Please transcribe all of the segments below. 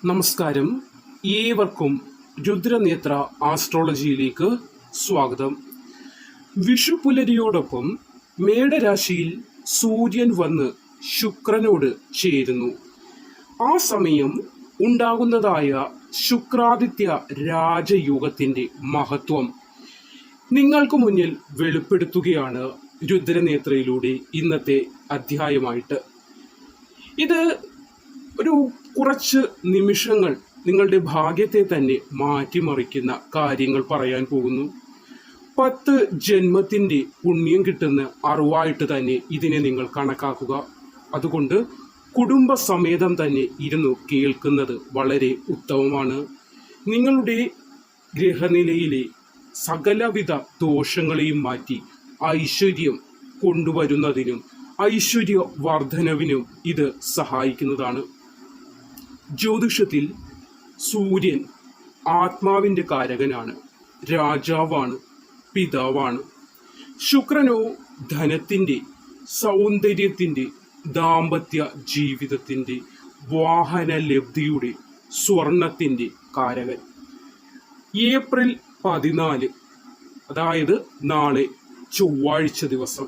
നമസ്കാരം. ഏവർക്കും രുദ്രനേത്ര ആസ്ട്രോളജിയിലേക്ക് സ്വാഗതം. വിഷുപ്പുലരിയോടൊപ്പം മേടരാശിയിൽ സൂര്യൻ വന്ന് ശുക്രനോട് ചേരുന്നു. ആ സമയം ഉണ്ടാകുന്നതായ ശുക്രാദിത്യ രാജയോഗത്തിന്റെ മഹത്വം നിങ്ങൾക്ക് മുന്നിൽ വെളിപ്പെടുത്തുകയാണ് രുദ്രനേത്രയിലൂടെ ഇന്നത്തെ അധ്യായമായിട്ട്. ഇത് ഒരു കുറച്ച് നിമിഷങ്ങൾ നിങ്ങളുടെ ഭാഗ്യത്തെ തന്നെ മാറ്റിമറിക്കുന്ന കാര്യങ്ങൾ പറയാൻ പോകുന്നു. 10 ജന്മത്തിന്റെ പുണ്യം കിട്ടുന്ന അറിവായിട്ട് തന്നെ ഇതിനെ നിങ്ങൾ കണക്കാക്കുക. അതുകൊണ്ട് കുടുംബസമേതം തന്നെ ഇരുന്നു കേൾക്കുന്നത് വളരെ ഉത്തമമാണ്. നിങ്ങളുടെ ഗ്രഹനിലയിലെ സകലവിധ ദോഷങ്ങളെയും മാറ്റി ഐശ്വര്യം കൊണ്ടുവരുന്നതിനും ഐശ്വര്യ വർധനവിനും ഇത് സഹായിക്കുന്നതാണ്. ജ്യോതിഷത്തിൽ സൂര്യൻ ആത്മാവിൻ്റെ കാരകനാണ്, രാജാവാണ്, പിതാവാണ്. ശുക്രനോ ധനത്തിൻ്റെ, സൗന്ദര്യത്തിൻ്റെ, ദാമ്പത്യ ജീവിതത്തിൻ്റെ, വാഹന ലബ്ധിയുടെ, സ്വർണത്തിൻ്റെ കാരകൻ. ഏപ്രിൽ 14, അതായത് നാളെ ചൊവ്വാഴ്ച ദിവസം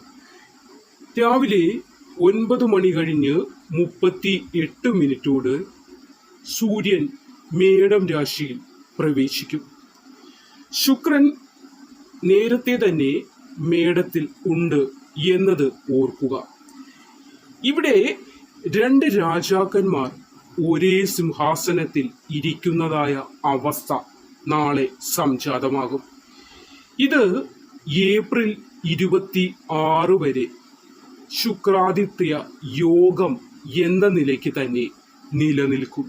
രാവിലെ 9 മണി കഴിഞ്ഞ് 38 സൂര്യൻ മേടം രാശിയിൽ പ്രവേശിക്കും. ശുക്രൻ നേരത്തെ തന്നെ മേടത്തിൽ ഉണ്ട് എന്നത് ഓർക്കുക. ഇവിടെ 2 രാജാക്കന്മാർ ഒരേ സിംഹാസനത്തിൽ ഇരിക്കുന്നതായ അവസ്ഥ നാളെ സംജാതമാകും. ഇത് ഏപ്രിൽ 26 വരെ ശുക്രാദിത്യ യോഗം എന്ന നിലയ്ക്ക് തന്നെ നിലനിൽക്കും.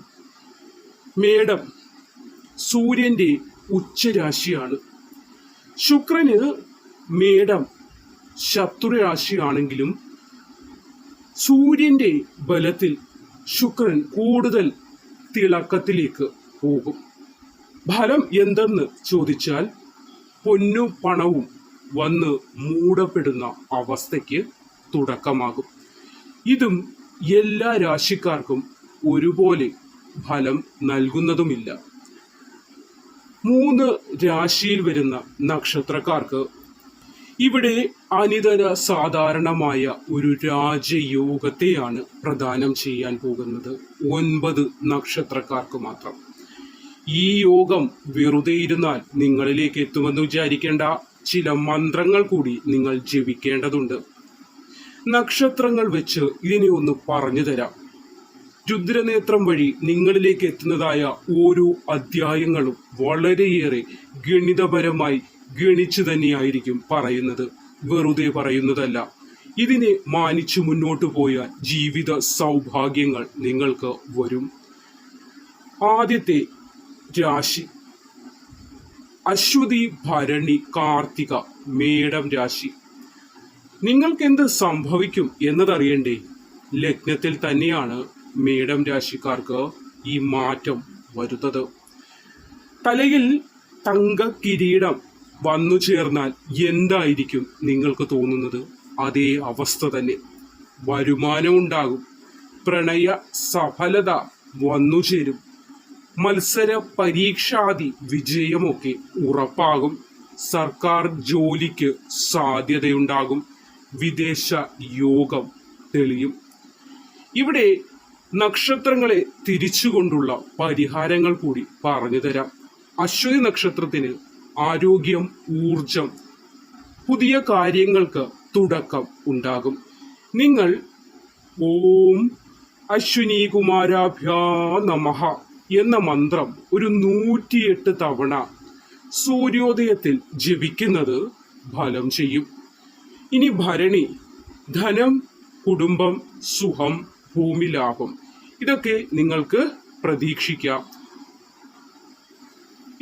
മേടം സൂര്യന്റെ ഉച്ചരാശിയാണ്. ശുക്രന് മേടം ശത്രുരാശിയാണെങ്കിലും സൂര്യന്റെ ബലത്തിൽ ശുക്രൻ കൂടുതൽ തിളക്കത്തിലേക്ക് പോകും. ഫലം എന്തെന്ന് ചോദിച്ചാൽ പൊന്നും പണവും വന്ന് മൂടപ്പെടുന്ന അവസ്ഥയ്ക്ക് തുടക്കമാകും. ഇതും എല്ലാ രാശിക്കാർക്കും ഒരുപോലെ ഫലം നൽകുന്നതുമില്ല. 3 രാശിയിൽ വരുന്ന നക്ഷത്രക്കാർക്ക് ഇവിടെ അനിതര സാധാരണമായ ഒരു രാജയോഗത്തെയാണ് പ്രദാനം ചെയ്യാൻ പോകുന്നത്. 9 നക്ഷത്രക്കാർക്ക് മാത്രം. ഈ യോഗം വെറുതെ ഇരുന്നാൽ നിങ്ങളിലേക്ക് എത്തുമെന്ന് വിചാരിക്കേണ്ട. ചില മന്ത്രങ്ങൾ കൂടി നിങ്ങൾ ജപിക്കേണ്ടതുണ്ട്. നക്ഷത്രങ്ങൾ വെച്ച് ഇതിനെ ഒന്ന് പറഞ്ഞു തരാം. രുദ്രനേത്രം വഴി നിങ്ങളിലേക്ക് എത്തുന്നതായ ഓരോ അധ്യായങ്ങളും വളരെയേറെ ഗണിതപരമായി ഗണിച്ചു തന്നെയായിരിക്കും പറയുന്നത്, വെറുതെ പറയുന്നതല്ല. ഇതിനെ മാനിച്ചു മുന്നോട്ട് പോയാൽ ജീവിത സൗഭാഗ്യങ്ങൾ നിങ്ങൾക്ക് വരും. ആദ്യത്തെ രാശി അശ്വതി, ഭരണി, കാർത്തിക, മേടം രാശി. നിങ്ങൾക്ക് എന്ത് സംഭവിക്കും എന്നതറിയണ്ടേ? ലഗ്നത്തിൽ തന്നെയാണ് മേടം രാശിക്കാർക്ക് ഈ മാറ്റം വരുന്നത്. തലയിൽ തങ്ക കിരീടം വന്നു ചേർന്നാൽ എന്തായിരിക്കും നിങ്ങൾക്ക് തോന്നുന്നത്? അതേ അവസ്ഥ തന്നെ. വരുമാനമുണ്ടാകും, പ്രണയ സഫലത വന്നു ചേരും, മത്സര പരീക്ഷാദി വിജയമൊക്കെ ഉറപ്പാകും, സർക്കാർ ജോലിക്ക് സാധ്യതയുണ്ടാകും, വിദേശ യോഗം തെളിയും. ഇവിടെ നക്ഷത്രങ്ങളെ തിരിച്ചുകൊണ്ടുള്ള പരിഹാരങ്ങൾ കൂടി പറഞ്ഞു തരാം. അശ്വതി നക്ഷത്രത്തിന് ആരോഗ്യം, ഊർജം, പുതിയ കാര്യങ്ങൾക്ക് തുടക്കം ഉണ്ടാകും. നിങ്ങൾ ഓം അശ്വിനി കുമാരാഭ്യാ നമഃ എന്ന മന്ത്രം ഒരു 108 തവണ സൂര്യോദയത്തിൽ ജപിക്കുന്നത് ഫലം ചെയ്യും. ഇനി ഭരണി, ധനം, കുടുംബം, സുഖം, ഭൂമി ലാഭം, ഇതൊക്കെ നിങ്ങൾക്ക് പ്രതീക്ഷിക്കാം.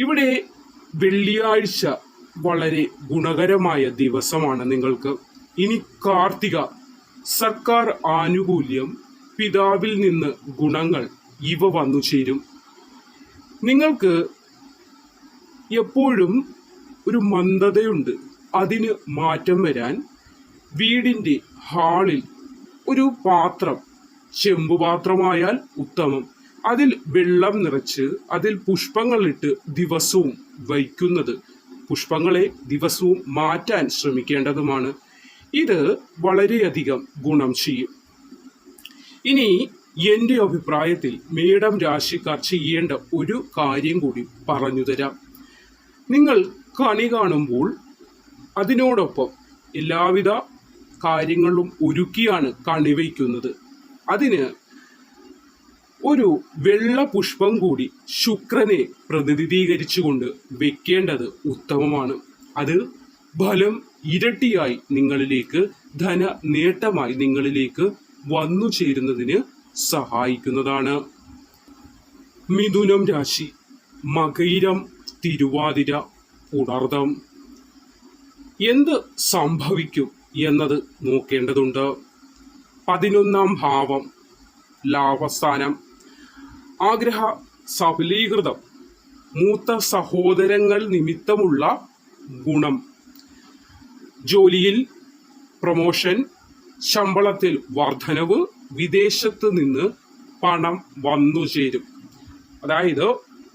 ഇവിടെ വെള്ളിയാഴ്ച വളരെ ഗുണകരമായ ദിവസമാണ് നിങ്ങൾക്ക്. ഇനി കാർത്തിക, സർക്കാർ ആനുകൂല്യം, പിതാവിൽ നിന്ന് ഗുണങ്ങൾ, ഇവ വന്നു ചേരും. നിങ്ങൾക്ക് എപ്പോഴും ഒരു മന്ദതയുണ്ട്, അതിന് മാറ്റം വരാൻ വീടിൻ്റെ ഹാളിൽ ഒരു പാത്രം, ചെമ്പുപാത്രമായാൽ ഉത്തമം, അതിൽ വെള്ളം നിറച്ച് അതിൽ പുഷ്പങ്ങളിട്ട് ദിവസവും വയ്ക്കുന്നത്, പുഷ്പങ്ങളെ ദിവസവും മാറ്റാൻ ശ്രമിക്കേണ്ടതുമാണ്. ഇത് വളരെയധികം ഗുണം ചെയ്യും. ഇനി എൻ്റെ അഭിപ്രായത്തിൽ മേടം രാശിക്കാർ ചെയ്യേണ്ട ഒരു കാര്യം കൂടി പറഞ്ഞു തരാം. നിങ്ങൾ കണി കാണുമ്പോൾ അതിനോടൊപ്പം എല്ലാവിധ കാര്യങ്ങളും ഒരുക്കിയാണ് കണി വയ്ക്കുന്നത്. അതിന് ഒരു വെള്ള പുഷ്പം കൂടി ശുക്രനെ പ്രതിനിധീകരിച്ചുകൊണ്ട് വെക്കേണ്ടത് ഉത്തമമാണ്. അത് ഫലം ഇരട്ടിയായി നിങ്ങളിലേക്ക്, ധന നേട്ടമായി നിങ്ങളിലേക്ക് വന്നു ചേരുന്നതിന് സഹായിക്കുന്നതാണ്. മിഥുനം രാശി, മകയിരം, തിരുവാതിര, പുണർദം. എന്ത് സംഭവിക്കും എന്നത് നോക്കേണ്ടതുണ്ട്. 11ാം ഭാവം ലാഭസ്ഥാനം, ആഗ്രഹ സഫലീകൃതം, മൂത്ത സഹോദരങ്ങൾ നിമിത്തമുള്ള ഗുണം, ജോലിയിൽ പ്രമോഷൻ, ശമ്പളത്തിൽ വർധനവ്, വിദേശത്ത് നിന്ന് പണം വന്നു ചേരും. അതായത്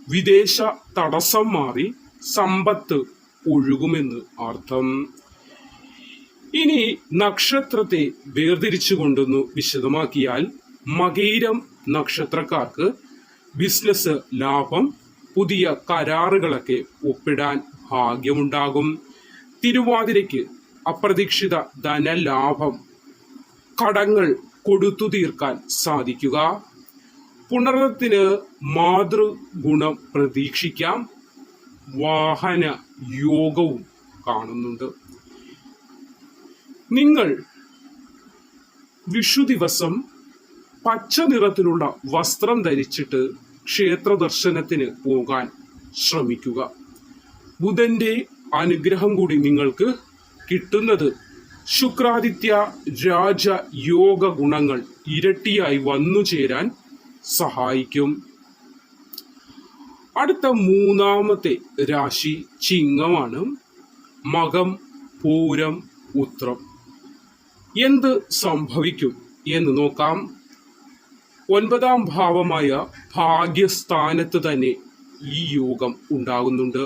വിദേശ തടസ്സം മാറി സമ്പത്ത് ഒഴുകുമെന്ന് അർത്ഥം. ഇനി നക്ഷത്രത്തെ വേർതിരിച്ചു കൊണ്ടൊന്ന് വിശദമാക്കിയാൽ, മകയിരം നക്ഷത്രക്കാർക്ക് ബിസിനസ് ലാഭം, പുതിയ കരാറുകളൊക്കെ ഒപ്പിടാൻ ഭാഗ്യമുണ്ടാകും. തിരുവാതിരയ്ക്ക് അപ്രതീക്ഷിത ധനലാഭം, കടങ്ങൾ കൊടുത്തു തീർക്കാൻ സാധിക്കുക. പുണർദത്തിന് മാതൃഗുണം പ്രതീക്ഷിക്കാം. വാഹന യോഗവും കാണുന്നുണ്ട്. നിങ്ങൾ വിഷു ദിവസം പച്ച നിറത്തിലുള്ള വസ്ത്രം ധരിച്ചിട്ട് ക്ഷേത്ര ദർശനത്തിന് പോകാൻ ശ്രമിക്കുക. ബുധന്റെ അനുഗ്രഹം കൂടി നിങ്ങൾക്ക് കിട്ടുന്നത് ശുക്രാദിത്യ രാജ യോഗ ഗുണങ്ങൾ ഇരട്ടിയായി വന്നു ചേരാൻ സഹായിക്കും. അടുത്ത 3ാമത്തെ രാശി ചിങ്ങമാണ്. മകം, പൂരം, ഉത്രം. എന്ത് സംഭവിക്കും എന്ന് നോക്കാം. 9ാം ഭാവമായ ഭാഗ്യസ്ഥാനത്ത് തന്നെ ഈ യോഗം ഉണ്ടാകുന്നുണ്ട്.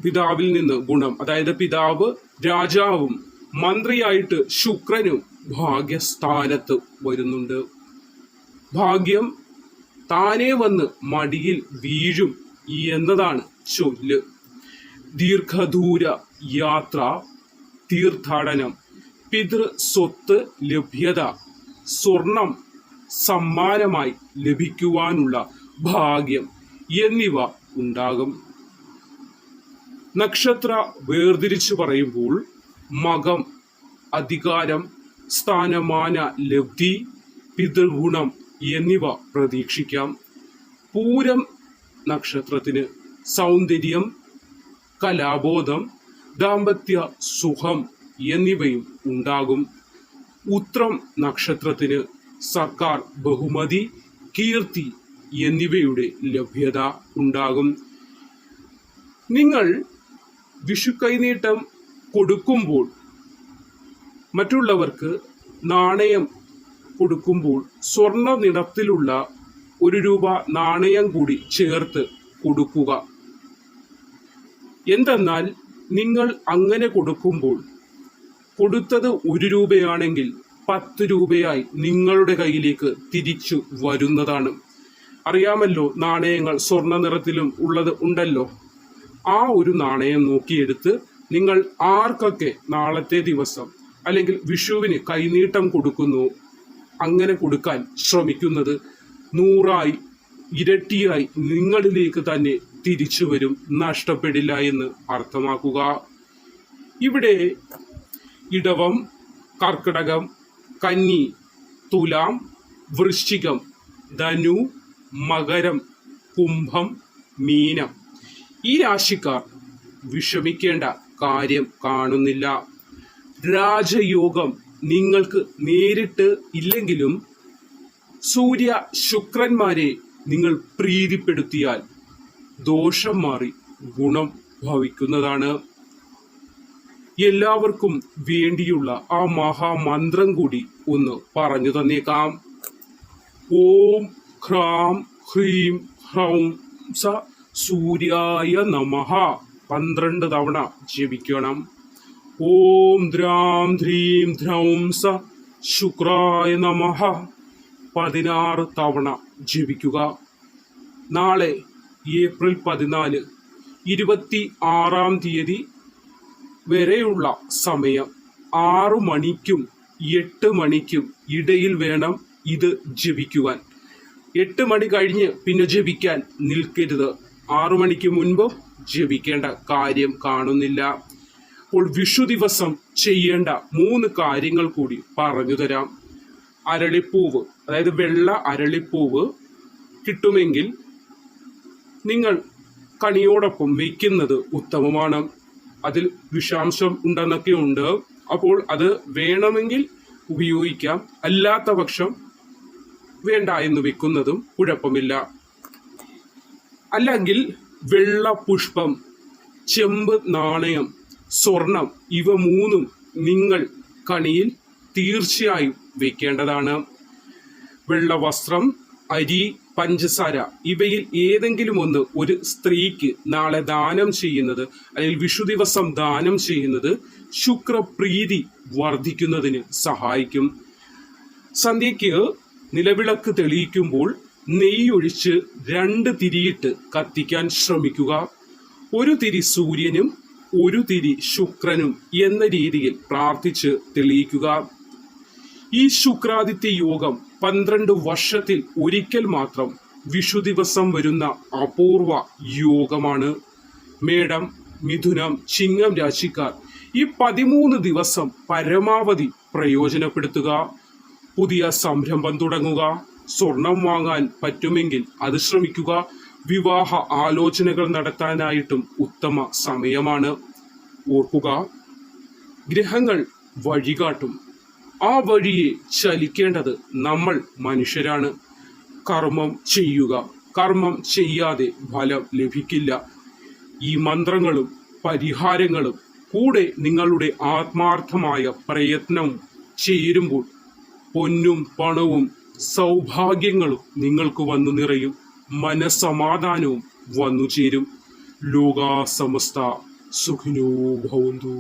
പിതാവിൽ നിന്ന് ഗുണം, അതായത് പിതാവ് രാജാവും മന്ത്രിയായിട്ട് ശുക്രനും ഭാഗ്യസ്ഥാനത്ത് വരുന്നുണ്ട്. ഭാഗ്യം താനേ വന്ന് മടിയിൽ വീഴും എന്നതാണ് ചൊല്ല്. ദീർഘദൂര യാത്ര, തീർത്ഥാടനം, പിതൃ സ്വത്ത് ലഭ്യത, സ്വർണം സമ്മാനമായി ലഭിക്കുവാനുള്ള ഭാഗ്യം എന്നിവ ഉണ്ടാകും. നക്ഷത്ര വേർതിരിച്ചു പറയുമ്പോൾ മകം അധികാരം, സ്ഥാനമാന ലബ്ധി, പിതൃഗുണം എന്നിവ പ്രതീക്ഷിക്കാം. പൂരം നക്ഷത്രത്തിന് സൗന്ദര്യം, കലാബോധം, ദാമ്പത്യ സുഖം എന്നിവയും ഉണ്ടാകും. ഉത്രം നക്ഷത്രത്തിന് സർക്കാർ ബഹുമതി, കീർത്തി എന്നിവയുടെ ലഭ്യത ഉണ്ടാകും. നിങ്ങൾ വിഷു കൈനീട്ടം കൊടുക്കുമ്പോൾ, മറ്റുള്ളവർക്ക് നാണയം കൊടുക്കുമ്പോൾ സ്വർണ്ണ നിറത്തിലുള്ള 1 രൂപ നാണയം കൂടി ചേർത്ത് കൊടുക്കുക. എന്തെന്നാൽ നിങ്ങൾ അങ്ങനെ കൊടുക്കുമ്പോൾ കൊടുത്തത് 1 രൂപയാണെങ്കിൽ 10 രൂപയായി നിങ്ങളുടെ കയ്യിലേക്ക് തിരിച്ചു വരുന്നതാണ്. അറിയാമല്ലോ, നാണയങ്ങൾ സ്വർണ്ണ നിറത്തിലും ഉള്ളത് ഉണ്ടല്ലോ. ആ ഒരു നാണയം നോക്കിയെടുത്ത് നിങ്ങൾ ആർക്കൊക്കെ നാളത്തെ ദിവസം അല്ലെങ്കിൽ വിഷുവിന് കൈനീട്ടം കൊടുക്കുന്നു, അങ്ങനെ കൊടുക്കാൻ ശ്രമിക്കുന്നത് 100ആയി ഇരട്ടിയായി നിങ്ങളിലേക്ക് തന്നെ തിരിച്ചു വരും, നഷ്ടപ്പെടില്ല എന്ന് അർത്ഥമാക്കുക. ഇവിടെ ഇടവം, കർക്കിടകം, കന്നി, തുലാം, വൃശ്ചികം, ധനു, മകരം, കുംഭം, മീനം ഈ രാശിക്കാർ വിഷമിക്കേണ്ട കാര്യം കാണുന്നില്ല. രാജയോഗം നിങ്ങൾക്ക് നേരിട്ട് ഇല്ലെങ്കിലും സൂര്യ ശുക്രന്മാരെ നിങ്ങൾ പ്രീതിപ്പെടുത്തിയാൽ ദോഷം മാറി ഗുണം ഭവിക്കുന്നതാണ്. എല്ലാവർക്കും വേണ്ടിയുള്ള ആ മഹാമന്ത്രം കൂടി ഒന്ന് പറഞ്ഞു തന്നേക്കാം. ഓം ഹ്രാം ഹ്രീം ഹ്രൗം സ സൂര്യായ നമഃ 12 തവണ ജപിക്കണം. ഓം ദ്രാം ധ്രീം ധ്രൗം സ ശുക്രായ നമഃ 16 തവണ ജപിക്കുക. നാളെ ഏപ്രിൽ 14 26-ാം തീയതി വരെയുള്ള സമയം 6 മണിക്കും 8 മണിക്കും ഇടയിൽ വേണം ഇത് ജപിക്കുവാൻ. 8 മണി കഴിഞ്ഞ് പിന്നെ ജപിക്കാൻ നിൽക്കരുത്. 6 മണിക്ക് മുൻപ് ജപിക്കേണ്ട കാര്യം കാണുന്നില്ല. അപ്പോൾ വിഷു ദിവസം ചെയ്യേണ്ട 3 കാര്യങ്ങൾ കൂടി പറഞ്ഞു തരാം. അരളിപ്പൂവ്, അതായത് വെള്ള അരളിപ്പൂവ് കിട്ടുമെങ്കിൽ നിങ്ങൾ കണിയോടൊപ്പം വയ്ക്കുന്നത് ഉത്തമമാണ്. അതിൽ വിഷാംശം ഉണ്ടെന്നൊക്കെ ഉണ്ട്. അപ്പോൾ അത് വേണമെങ്കിൽ ഉപയോഗിക്കാം, അല്ലാത്ത പക്ഷം വേണ്ട എന്ന് വെക്കുന്നതും കുഴപ്പമില്ല. അല്ലെങ്കിൽ വെള്ള പുഷ്പം, ചെമ്പ് നാണയം, സ്വർണം, ഇവ 3ഉം നിങ്ങൾ കണിയിൽ തീർച്ചയായും വെക്കേണ്ടതാണ്. വെള്ള വസ്ത്രം, അരി, പഞ്ചസാര ഇവയിൽ ഏതെങ്കിലും ഒന്ന് ഒരു സ്ത്രീക്ക് നാളെ ദാനം ചെയ്യുന്നത്, അല്ലെങ്കിൽ വിഷു ദിവസം ദാനം ചെയ്യുന്നത് ശുക്രപ്രീതി വർദ്ധിക്കുന്നതിന് സഹായിക്കും. സന്ധ്യയ്ക്ക് നിലവിളക്ക് തെളിയിക്കുമ്പോൾ നെയ്യൊഴിച്ച് 2 തിരിയിട്ട് കത്തിക്കാൻ ശ്രമിക്കുക. ഒരു തിരി സൂര്യനും 1 തിരി ശുക്രനും എന്ന രീതിയിൽ പ്രാർത്ഥിച്ച് തെളിയിക്കുക. ഈ ശുക്രാദിത്യ യോഗം 12 വർഷത്തിൽ ഒരിക്കൽ മാത്രം വിഷു ദിവസം വരുന്ന അപൂർവ യോഗമാണ്. മേടം, മിഥുനം, ചിങ്ങം രാശിക്കാർ ഈ 13 ദിവസം പരമാവധി പ്രയോജനപ്പെടുത്തുക. പുതിയ സംരംഭം തുടങ്ങുക. സ്വർണം വാങ്ങാൻ പറ്റുമെങ്കിൽ അത് ശ്രമിക്കുക. വിവാഹ ആലോചനകൾ നടത്താനായിട്ടും ഉത്തമ സമയമാണ്. ഓർക്കുക, ഗ്രഹങ്ങൾ വഴികാട്ടും. ആ വഴിയെ ചലിക്കേണ്ടത് നമ്മൾ മനുഷ്യരാണ്. കർമ്മം ചെയ്യുക. കർമ്മം ചെയ്യാതെ ഫലം ലഭിക്കില്ല. ഈ മന്ത്രങ്ങളും പരിഹാരങ്ങളും കൂടെ നിങ്ങളുടെ ആത്മാർത്ഥമായ പ്രയത്നവും ചേരുമ്പോൾ പൊന്നും പണവും സൗഭാഗ്യങ്ങളും നിങ്ങൾക്ക് വന്നു നിറയും. മനസ്സമാധാനവും വന്നു ചേരും. ലോകാ സമസ്ത സുഖിനോ ഭവന്തു.